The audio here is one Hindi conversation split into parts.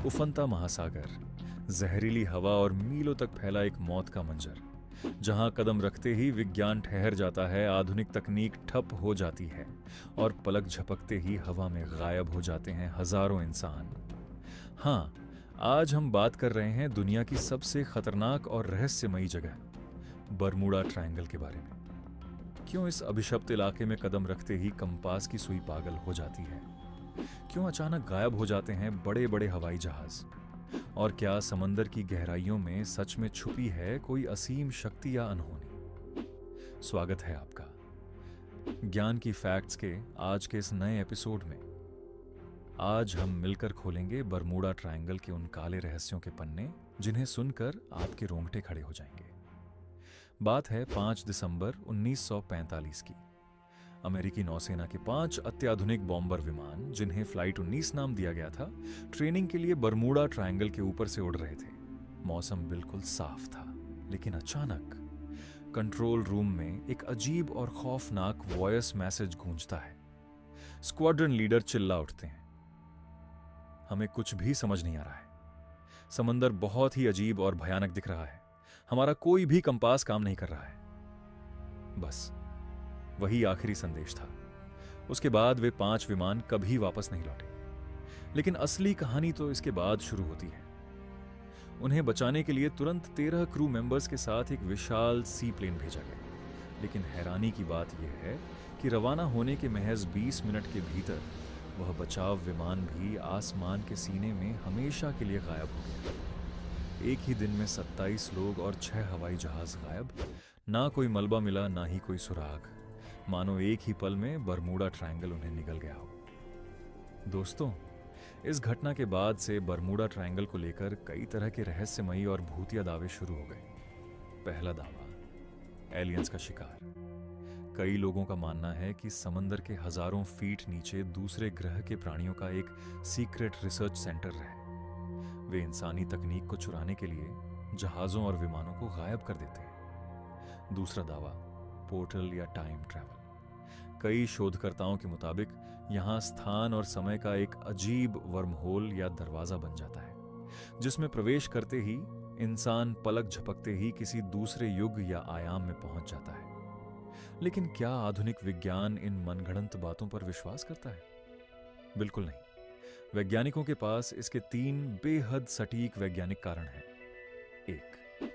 उफनता महासागर, जहरीली हवा और मीलों तक फैला एक मौत का मंजर, जहां कदम रखते ही विज्ञान ठहर जाता है, आधुनिक तकनीक ठप हो जाती है और पलक झपकते ही हवा में गायब हो जाते हैं हजारों इंसान। हाँ, आज हम बात कर रहे हैं दुनिया की सबसे खतरनाक और रहस्यमयी जगह बरमूडा ट्रायंगल के बारे में। क्यों इस अभिशप्त इलाके में कदम रखते ही कंपास की सुई पागल हो जाती है? क्यों अचानक गायब हो जाते हैं बड़े बड़े हवाई जहाज? और क्या समंदर की गहराइयों में सच में छुपी है कोई असीम शक्ति या अनहोनी? स्वागत है आपका ज्ञान की फैक्ट्स के आज के इस नए एपिसोड में। आज हम मिलकर खोलेंगे बरमूडा ट्रायंगल के उन काले रहस्यों के पन्ने जिन्हें सुनकर आपके रोंगटे खड़े हो जाएंगे। बात है 5 दिसंबर 1945 की। अमेरिकी नौसेना के 5 अत्याधुनिक बॉम्बर विमान, जिन्हें फ्लाइट 19 नाम दिया गया था, ट्रेनिंग के लिए बरमूडा ट्रायंगल के ऊपर से उड़ रहे थे। मौसम बिल्कुल साफ था, लेकिन अचानक कंट्रोल रूम में एक अजीब और खौफनाक वॉयस मैसेज गूंजता है। स्क्वाड्रन लीडर चिल्ला उठते हैं, हमें कुछ भी समझ नहीं आ रहा है। समंदर बहुत ही अजीब और भयानक दिख रहा है। हमारा कोई भी कंपास काम नहीं कर रहा है। बस वही आखिरी संदेश था। उसके बाद वे 5 विमान कभी वापस नहीं लौटे। लेकिन असली कहानी तो इसके बाद शुरू होती है। उन्हें बचाने के लिए तुरंत 13 क्रू मेंबर्स के साथ एक विशाल सी प्लेन भेजा गया। लेकिन हैरानी की बात यह है कि रवाना होने के महज 20 मिनट के भीतर वह बचाव विमान भी आसमान के सीने में हमेशा के लिए गायब हो गया। एक ही दिन में 27 लोग और 6 हवाई जहाज गायब। ना कोई मलबा मिला, ना ही कोई सुराग। मानो एक ही पल में बरमूडा ट्रायंगल उन्हें निगल गया हो। दोस्तों, इस घटना के बाद से बरमूडा ट्रायंगल को लेकर कई तरह के रहस्यमयी और भूतिया दावे शुरू हो गए। पहला दावा, एलियंस का शिकार। कई लोगों का मानना है कि समंदर के हजारों फीट नीचे दूसरे ग्रह के प्राणियों का एक सीक्रेट रिसर्च सेंटर है। वे इंसानी तकनीक को चुराने के लिए जहाजों और विमानों को गायब कर देते हैं। दूसरा दावा, पोर्टल या टाइम ट्रैवल। कई शोधकर्ताओं के मुताबिक यहां स्थान और समय का एक अजीब वर्महोल या दरवाजा बन जाता है, जिसमें प्रवेश करते ही इंसान पलक झपकते ही किसी दूसरे युग या आयाम में पहुंच जाता है। लेकिन क्या आधुनिक विज्ञान इन मनगढ़ंत बातों पर विश्वास करता है? बिल्कुल नहीं। वैज्ञानिकों के पास इसके 3 बेहद सटीक वैज्ञानिक कारण हैं। 1,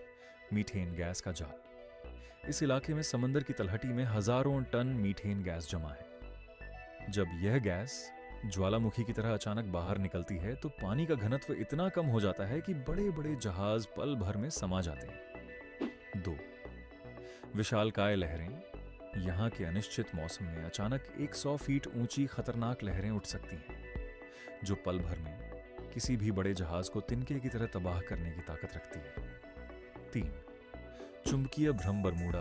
मीथेन गैस का जाल। इस इलाके में समंदर की तलहटी में हजारों टन मीथेन गैस जमा है। जब यह गैस ज्वालामुखी की तरह अचानक बाहर निकलती है तो पानी का घनत्व इतना कम हो जाता है कि बड़े बड़े जहाज पल भर में समा जाते हैं। 2, विशालकाय लहरें। यहां के अनिश्चित मौसम में अचानक 100 फीट ऊंची खतरनाक लहरें उठ सकती हैं, जो पल भर में किसी भी बड़े जहाज को तिनके की तरह तबाह करने की ताकत रखती है। 3, चुंबकीय भ्रम। बरमूडा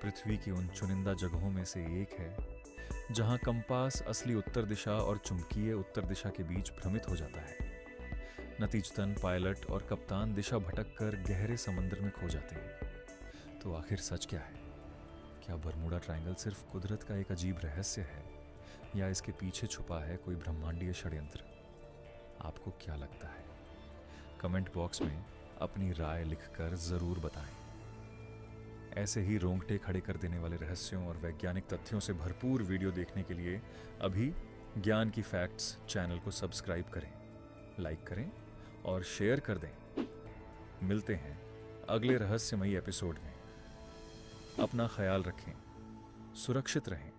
पृथ्वी की उन चुनिंदा जगहों में से एक है जहां कंपास असली उत्तर दिशा और चुंबकीय उत्तर दिशा के बीच भ्रमित हो जाता है। नतीजतन पायलट और कप्तान दिशा भटक कर गहरे समंदर में खो जाते हैं। तो आखिर सच क्या है? क्या बरमूडा ट्रायंगल सिर्फ कुदरत का एक अजीब रहस्य है, या इसके पीछे छुपा है कोई ब्रह्मांडीय षड्यंत्र? आपको क्या लगता है? कमेंट बॉक्स में अपनी राय लिखकर जरूर बताएं। ऐसे ही रोंगटे खड़े कर देने वाले रहस्यों और वैज्ञानिक तथ्यों से भरपूर वीडियो देखने के लिए अभी ज्ञान की फैक्ट्स चैनल को सब्सक्राइब करें, लाइक करें और शेयर कर दें। मिलते हैं अगले रहस्यमयी एपिसोड में। अपना ख्याल रखें, सुरक्षित रहें।